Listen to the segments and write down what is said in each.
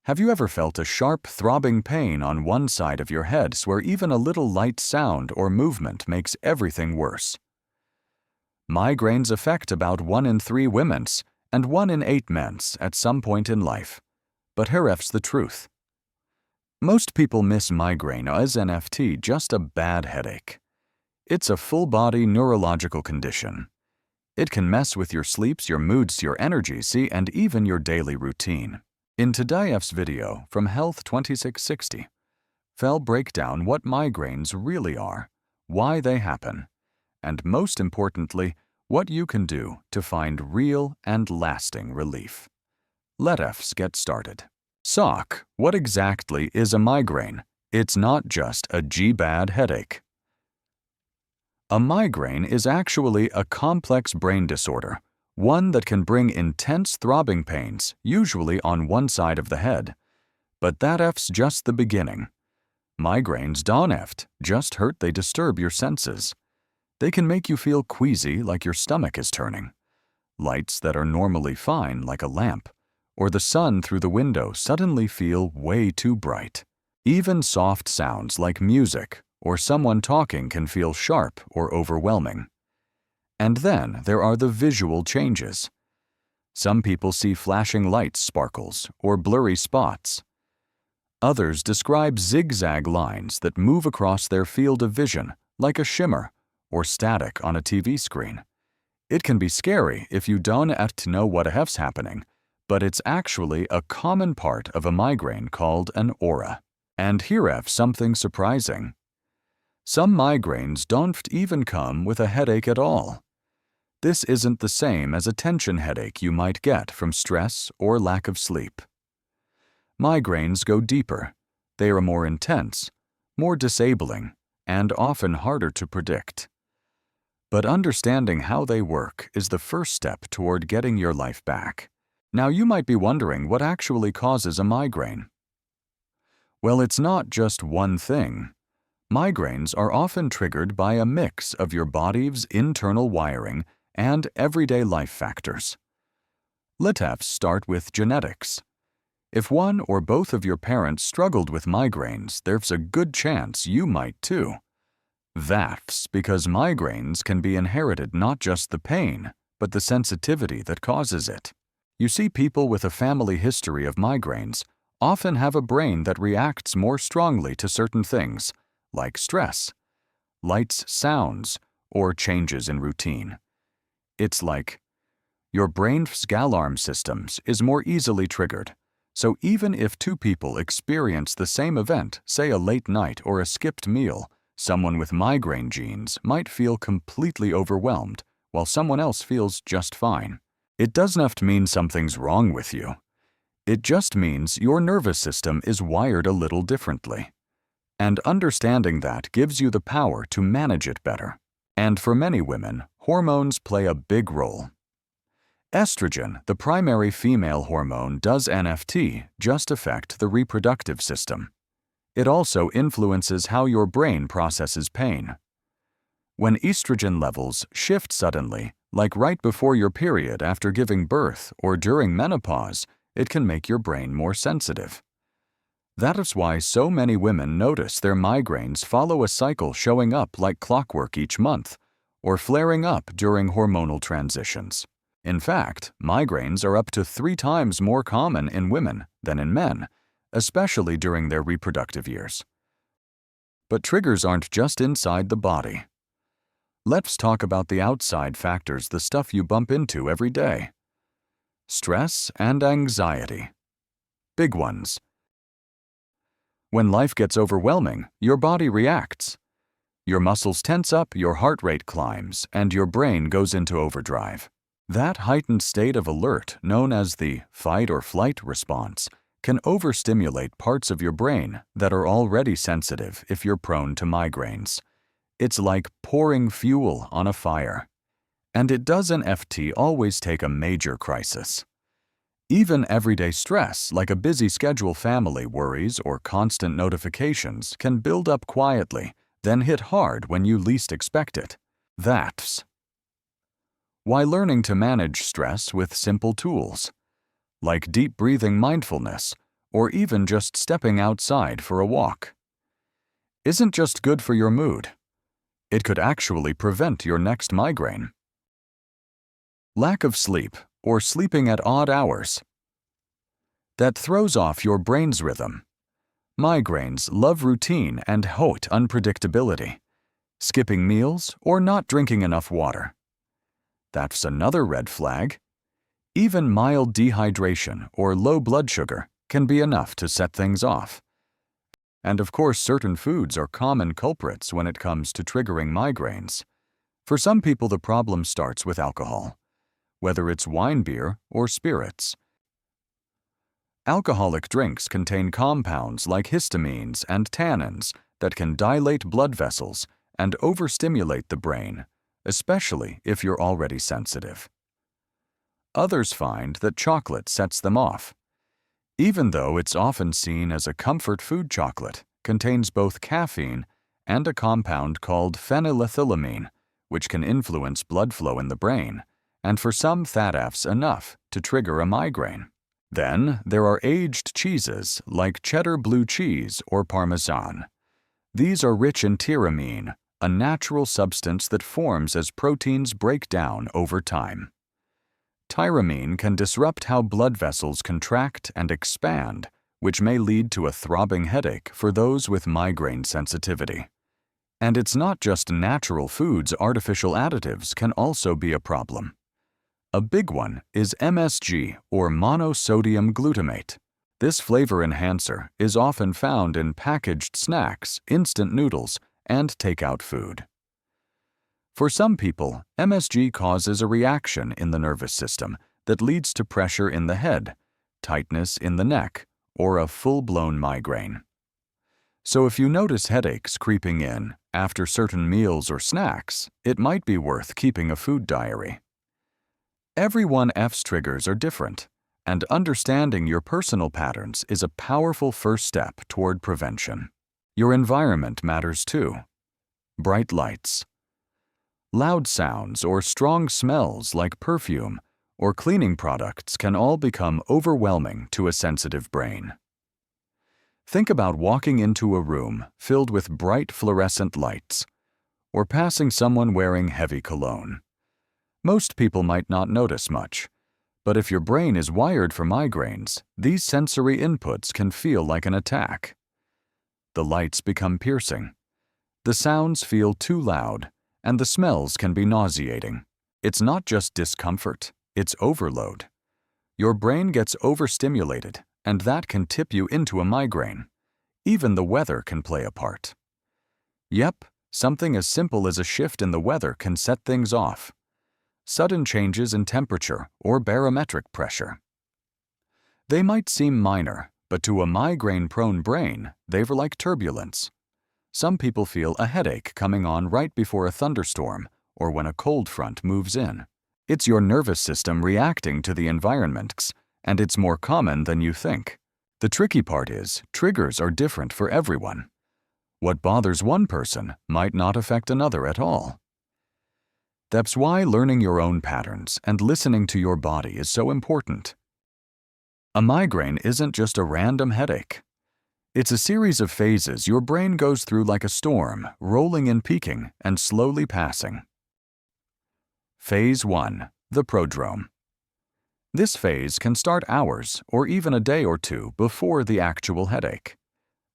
Have you ever felt a sharp, throbbing pain on one side of your head where even a little light sound or movement makes everything worse? Migraines affect about 1 in 3 women's and 1 in 8 men's at some point in life. But here's the truth. Most people miss migraine as NFT just a bad headache. It's a full-body neurological condition. It can mess with your sleeps, your moods, your energies, and even your daily routine. In today's video from Health 2660, we'll break down what migraines really are, why they happen, and most importantly, what you can do to find real and lasting relief. Let us get started. So, what exactly is a migraine? It's not just a bad headache. A migraine is actually a complex brain disorder, one that can bring intense throbbing pains, usually on one side of the head. But that's just the beginning. Migraines don't just hurt, they disturb your senses. They can make you feel queasy, like your stomach is turning. Lights that are normally fine, like a lamp, or the sun through the window suddenly feel way too bright. Even soft sounds like music or someone talking can feel sharp or overwhelming. And then there are the visual changes. Some people see flashing lights, sparkles, or blurry spots. Others describe zigzag lines that move across their field of vision, like a shimmer or static on a TV screen. It can be scary if you don't know what's happening, but it's actually a common part of a migraine called an aura. And here's something surprising. Some migraines don't even come with a headache at all. This isn't the same as a tension headache you might get from stress or lack of sleep. Migraines go deeper. They are more intense, more disabling, and often harder to predict. But understanding how they work is the first step toward getting your life back. Now you might be wondering what actually causes a migraine. Well, it's not just one thing. Migraines are often triggered by a mix of your body's internal wiring and everyday life factors. Let's start with genetics. If one or both of your parents struggled with migraines, there's a good chance you might too. That's because migraines can be inherited, not just the pain, but the sensitivity that causes it. You see, people with a family history of migraines often have a brain that reacts more strongly to certain things, like stress, lights, sounds, or changes in routine. It's like your brain's alarm systems is more easily triggered. So even if 2 people experience the same event, say a late night or a skipped meal, someone with migraine genes might feel completely overwhelmed, while someone else feels just fine. It doesn't mean something's wrong with you. It just means your nervous system is wired a little differently. And understanding that gives you the power to manage it better. And for many women, hormones play a big role. Estrogen, the primary female hormone, does just affect the reproductive system. It also influences how your brain processes pain. When estrogen levels shift suddenly, like right before your period after giving birth or during menopause, it can make your brain more sensitive. That is why so many women notice their migraines follow a cycle, showing up like clockwork each month, or flaring up during hormonal transitions. In fact, migraines are up to 3 times more common in women than in men, especially during their reproductive years. But triggers aren't just inside the body. Let's talk about the outside factors, the stuff you bump into every day. Stress and anxiety. Big ones. When life gets overwhelming, your body reacts. Your muscles tense up, your heart rate climbs, and your brain goes into overdrive. That heightened state of alert, known as the fight or flight response, can overstimulate parts of your brain that are already sensitive if you're prone to migraines. It's like pouring fuel on a fire. And it doesn't always take a major crisis. Even everyday stress, like a busy schedule, family worries, or constant notifications, can build up quietly, then hit hard when you least expect it. That's why learning to manage stress with simple tools, like deep breathing, mindfulness, or even just stepping outside for a walk, isn't just good for your mood. It could actually prevent your next migraine. Lack of sleep or sleeping at odd hours. That throws off your brain's rhythm. Migraines love routine and hate unpredictability. Skipping meals or not drinking enough water. That's another red flag. Even mild dehydration or low blood sugar can be enough to set things off. And of course, certain foods are common culprits when it comes to triggering migraines. For some people, the problem starts with alcohol, whether it's wine, beer, or spirits. Alcoholic drinks contain compounds like histamines and tannins that can dilate blood vessels and overstimulate the brain, especially if you're already sensitive. Others find that chocolate sets them off. Even though it's often seen as a comfort food, chocolate contains both caffeine and a compound called phenylethylamine, which can influence blood flow in the brain, and for some FATFs enough to trigger a migraine. Then there are aged cheeses like cheddar blue cheese or Parmesan. These are rich in tyramine, a natural substance that forms as proteins break down over time. Tyramine can disrupt how blood vessels contract and expand, which may lead to a throbbing headache for those with migraine sensitivity. And it's not just natural foods, artificial additives can also be a problem. A big one is MSG, or monosodium glutamate. This flavor enhancer is often found in packaged snacks, instant noodles, and takeout food. For some people, MSG causes a reaction in the nervous system that leads to pressure in the head, tightness in the neck, or a full-blown migraine. So if you notice headaches creeping in after certain meals or snacks, it might be worth keeping a food diary. Everyone's triggers are different, and understanding your personal patterns is a powerful first step toward prevention. Your environment matters too. Bright lights, loud sounds, or strong smells like perfume or cleaning products can all become overwhelming to a sensitive brain. Think about walking into a room filled with bright fluorescent lights, or passing someone wearing heavy cologne. Most people might not notice much, but if your brain is wired for migraines, these sensory inputs can feel like an attack. The lights become piercing. The sounds feel too loud, and the smells can be nauseating. It's not just discomfort, it's overload. Your brain gets overstimulated, and that can tip you into a migraine. Even the weather can play a part. Yep, something as simple as a shift in the weather can set things off. Sudden changes in temperature or barometric pressure. They might seem minor, but to a migraine-prone brain, they're like turbulence. Some people feel a headache coming on right before a thunderstorm or when a cold front moves in. It's your nervous system reacting to the environment, and it's more common than you think. The tricky part is, triggers are different for everyone. What bothers one person might not affect another at all. That's why learning your own patterns and listening to your body is so important. A migraine isn't just a random headache. It's a series of phases your brain goes through like a storm, rolling and peaking and slowly passing. Phase 1. The prodrome. This phase can start hours or even a day or two before the actual headache.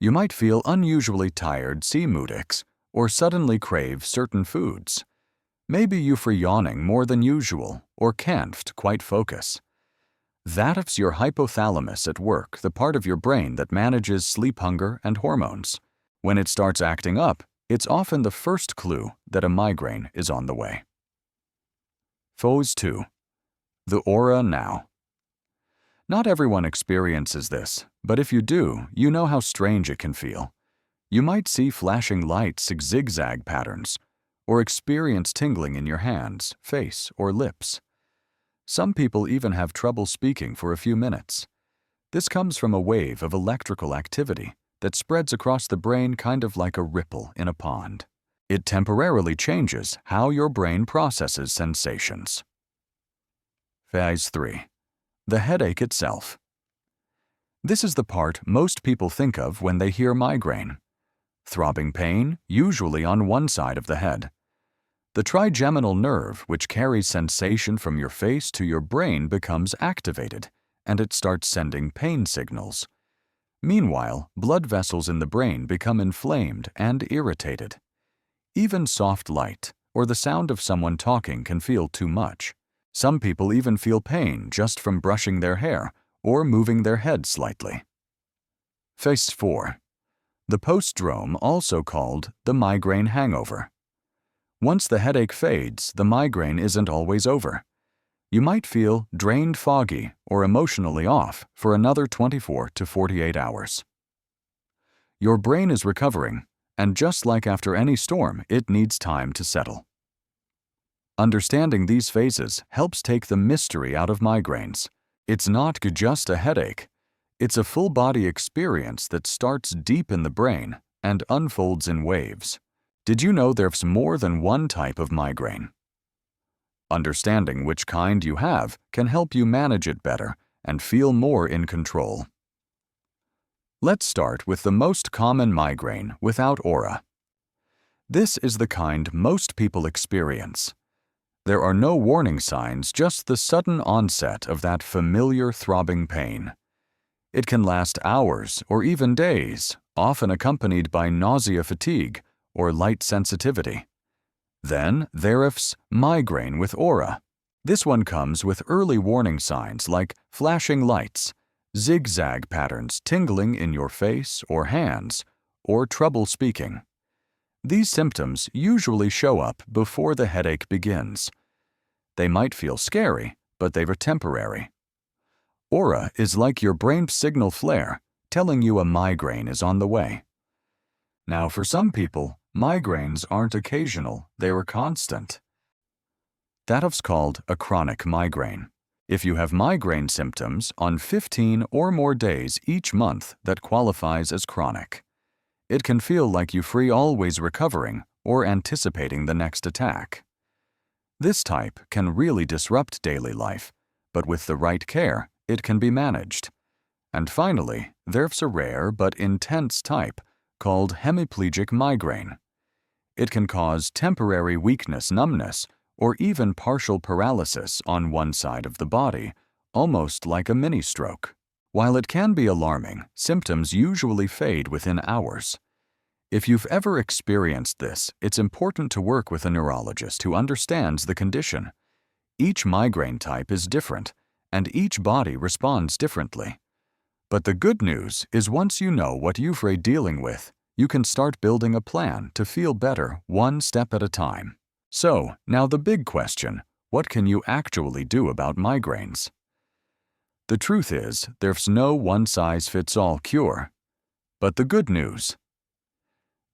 You might feel unusually tired, see mood aches, or suddenly crave certain foods. Maybe you feel yawning more than usual or can't quite focus. That's your hypothalamus at work, the part of your brain that manages sleep, hunger, and hormones. When it starts acting up, it's often the first clue that a migraine is on the way. Phase 2. The aura now. Not everyone experiences this, but if you do, you know how strange it can feel. You might see flashing lights, zigzag patterns, or experience tingling in your hands, face, or lips. Some people even have trouble speaking for a few minutes. This comes from a wave of electrical activity that spreads across the brain kind of like a ripple in a pond. It temporarily changes how your brain processes sensations. Phase 3. The headache itself. This is the part most people think of when they hear migraine. Throbbing pain, usually on one side of the head. The trigeminal nerve, which carries sensation from your face to your brain, becomes activated, and it starts sending pain signals. Meanwhile, blood vessels in the brain become inflamed and irritated. Even soft light, or the sound of someone talking, can feel too much. Some people even feel pain just from brushing their hair or moving their head slightly. Phase 4. The postdrome, also called the migraine hangover. Once the headache fades, the migraine isn't always over. You might feel drained, foggy, or emotionally off for another 24 to 48 hours. Your brain is recovering, and just like after any storm, it needs time to settle. Understanding these phases helps take the mystery out of migraines. It's not just a headache. It's a full-body experience that starts deep in the brain and unfolds in waves. Did you know there's more than one type of migraine? Understanding which kind you have can help you manage it better and feel more in control. Let's start with the most common migraine without aura. This is the kind most people experience. There are no warning signs, just the sudden onset of that familiar throbbing pain. It can last hours or even days, often accompanied by nausea, fatigue, or light sensitivity. Then there's migraine with aura. This one comes with early warning signs like flashing lights, zigzag patterns tingling in your face or hands, or trouble speaking. These symptoms usually show up before the headache begins. They might feel scary, but they are temporary. Aura is like your brain's signal flare, telling you a migraine is on the way. Now, for some people, migraines aren't occasional, they are constant. That's called a chronic migraine. If you have migraine symptoms on 15 or more days each month, that qualifies as chronic. It can feel like you're always recovering or anticipating the next attack. This type can really disrupt daily life, but with the right care, it can be managed. And finally, there's a rare but intense type called hemiplegic migraine. It can cause temporary weakness, numbness, or even partial paralysis on one side of the body, almost like a mini-stroke. While it can be alarming, symptoms usually fade within hours. If you've ever experienced this, it's important to work with a neurologist who understands the condition. Each migraine type is different, and each body responds differently. But the good news is once you know what you're dealing with, you can start building a plan to feel better one step at a time. So, now the big question, what can you actually do about migraines? The truth is, there's no one-size-fits-all cure. But the good news: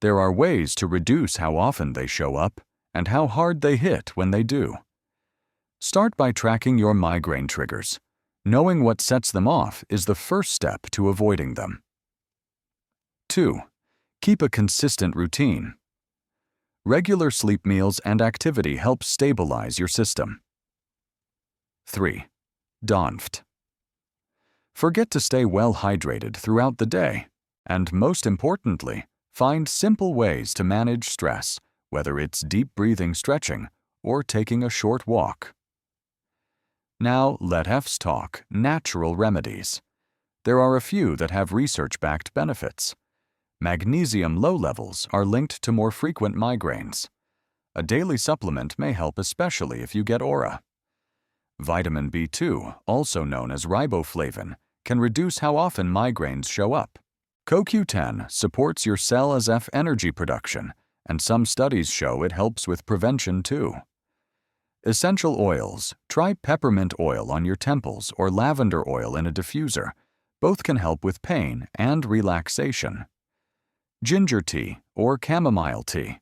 there are ways to reduce how often they show up and how hard they hit when they do. Start by tracking your migraine triggers. Knowing what sets them off is the first step to avoiding them. 2. Keep a consistent routine. Regular sleep, meals, and activity help stabilize your system. 3. Don't forget to stay well hydrated throughout the day, and most importantly, find simple ways to manage stress, whether it's deep breathing, stretching, or taking a short walk. Now let's talk natural remedies. There are a few that have research-backed benefits. Magnesium low levels are linked to more frequent migraines. A daily supplement may help, especially if you get aura. Vitamin B2, also known as riboflavin, can reduce how often migraines show up. CoQ10 supports your cell's energy production, and some studies show it helps with prevention too. Essential oils: try peppermint oil on your temples or lavender oil in a diffuser. Both can help with pain and relaxation. Ginger tea or chamomile tea.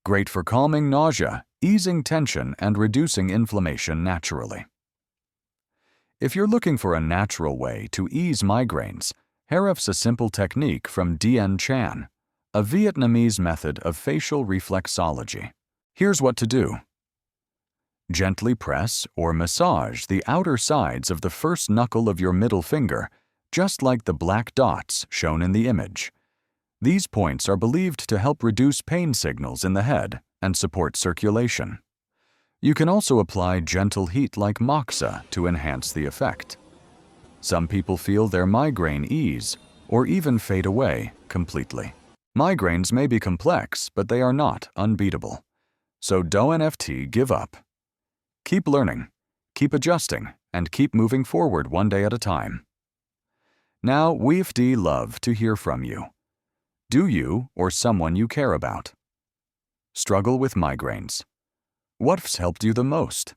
Great for calming nausea, easing tension, and reducing inflammation naturally. If you're looking for a natural way to ease migraines, here's a simple technique from Dien Chan, a Vietnamese method of facial reflexology. Here's what to do. Gently press or massage the outer sides of the first knuckle of your middle finger, just like the black dots shown in the image. These points are believed to help reduce pain signals in the head and support circulation. You can also apply gentle heat like moxa to enhance the effect. Some people feel their migraine ease or even fade away completely. Migraines may be complex, but they are not unbeatable. So don't give up. Keep learning, keep adjusting, and keep moving forward one day at a time. Now, we'd love to hear from you. Do you or someone you care about struggle with migraines? What's helped you the most?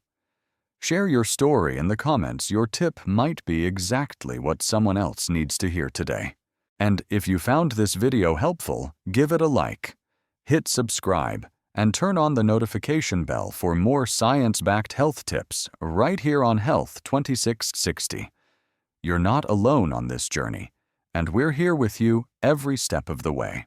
Share your story in the comments. Your tip might be exactly what someone else needs to hear today. And if you found this video helpful, give it a like, hit subscribe, and turn on the notification bell for more science-backed health tips right here on Health 2660. You're not alone on this journey, and we're here with you every step of the way.